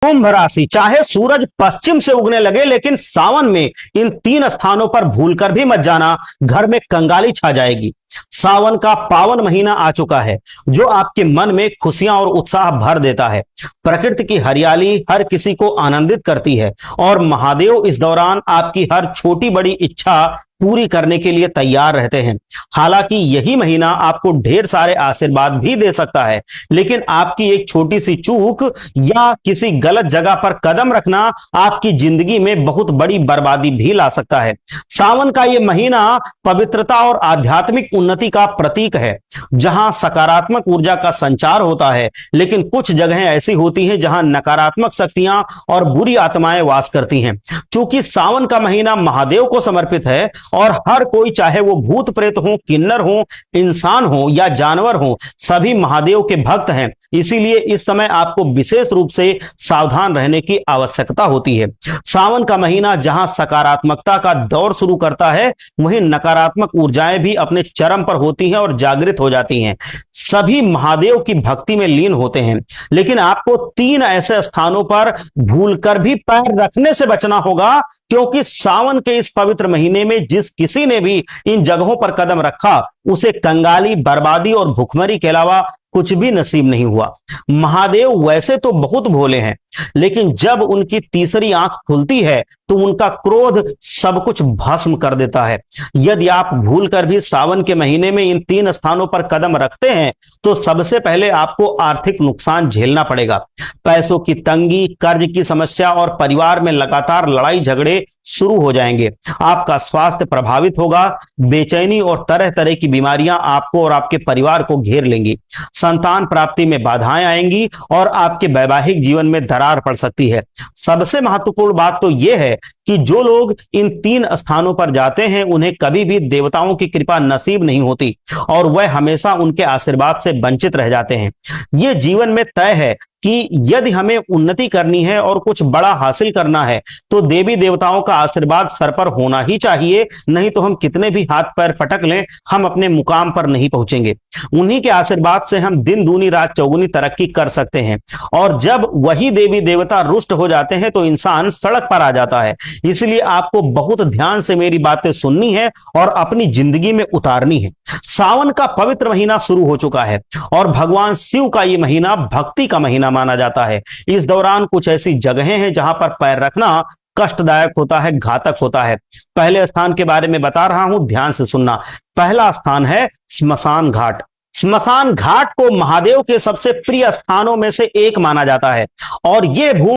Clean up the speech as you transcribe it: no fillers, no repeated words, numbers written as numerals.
कुंभ राशि, चाहे सूरज पश्चिम से उगने लगे लेकिन सावन में इन 3 स्थानों पर भूलकर भी मत जाना, घर में कंगाली छा जाएगी। सावन का पावन महीना आ चुका है जो आपके मन में खुशियां और उत्साह भर देता है। प्रकृति की हरियाली हर किसी को आनंदित करती है और महादेव इस दौरान आपकी हर छोटी बड़ी इच्छा पूरी करने के लिए तैयार रहते हैं। हालांकि यही महीना आपको ढेर सारे आशीर्वाद भी दे सकता है, लेकिन आपकी एक छोटी सी चूक या किसी गलत जगह पर कदम रखना आपकी जिंदगी में बहुत बड़ी बर्बादी भी ला सकता है। सावन का यह महीना पवित्रता और आध्यात्मिक उन्नति का प्रतीक है, जहां सकारात्मक ऊर्जा का संचार होता है, लेकिन कुछ जगहें ऐसी होती हैं जहां नकारात्मक शक्तियां और बुरी आत्माएं वास करती हैं। चूंकि सावन का महीना महादेव को समर्पित है और हर कोई, चाहे वो भूत प्रेत हो, किन्नर हो, इंसान हो या जानवर हो, सभी महादेव के भक्त हैं। इसीलिए इस समय आपको विशेष रूप से सावधान रहने की आवश्यकता होती है। सावन का महीना जहां सकारात्मकता का दौर शुरू करता है, वहीं नकारात्मक ऊर्जाएं भी अपने चरम पर होती हैं और जागृत हो जाती हैं। सभी महादेव की भक्ति में लीन होते हैं, लेकिन आपको 3 ऐसे स्थानों पर भूलकर भी पैर रखने से बचना होगा, क्योंकि सावन के इस पवित्र महीने में जिस किसी ने भी इन जगहों पर कदम रखा, उसे कंगाली, बर्बादी और भुखमरी के अलावा कुछ भी नसीब नहीं हुआ। महादेव वैसे तो बहुत भोले हैं, लेकिन जब उनकी तीसरी आंख खुलती है तो उनका क्रोध सब कुछ भस्म कर देता है। यदि आप भूलकर भी सावन के महीने में इन 3 स्थानों पर कदम रखते हैं तो सबसे पहले आपको आर्थिक नुकसान झेलना पड़ेगा। पैसों की तंगी, कर्ज की समस्या और परिवार में लगातार लड़ाई झगड़े शुरू हो जाएंगे। आपका स्वास्थ्य प्रभावित होगा, बेचैनी और तरह तरह की बीमारियां आपको और आपके परिवार को घेर लेंगी। संतान प्राप्ति में बाधाएं आएंगी और आपके वैवाहिक जीवन में दरार पड़ सकती है। सबसे महत्वपूर्ण बात तो यह है कि जो लोग इन 3 स्थानों पर जाते हैं, उन्हें कभी भी देवताओं की कृपा नसीब नहीं होती और वह हमेशा उनके आशीर्वाद से वंचित रह जाते हैं। यह जीवन में तय है कि यदि हमें उन्नति करनी है और कुछ बड़ा हासिल करना है तो देवी देवताओं का आशीर्वाद सर पर होना ही चाहिए, नहीं तो हम कितने भी हाथ पैर पटक लें, हम अपने मुकाम पर नहीं पहुंचेंगे। उन्हीं के आशीर्वाद से हम दिन दूनी रात चौगुनी तरक्की कर सकते हैं, और जब वही देवी देवता रुष्ट हो जाते हैं तो इंसान सड़क पर आ जाता है। इसलिए आपको बहुत ध्यान से मेरी बातें सुननी है और अपनी जिंदगी में उतारनी है। सावन का पवित्र महीना शुरू हो चुका है और भगवान शिव का यह महीना भक्ति का महीना माना जाता है। इस दौरान कुछ ऐसी जगहें हैं जहां पर पैर रखना कष्टदायक होता है, घातक होता है। पहले स्थान के बारे में बता रहा हूं, ध्यान से सुनना। पहला स्थान है स्मशान घाट। स्मशान घाट को महादेव के सबसे प्रिय स्थानों में से एक माना जाता है और यह भूमि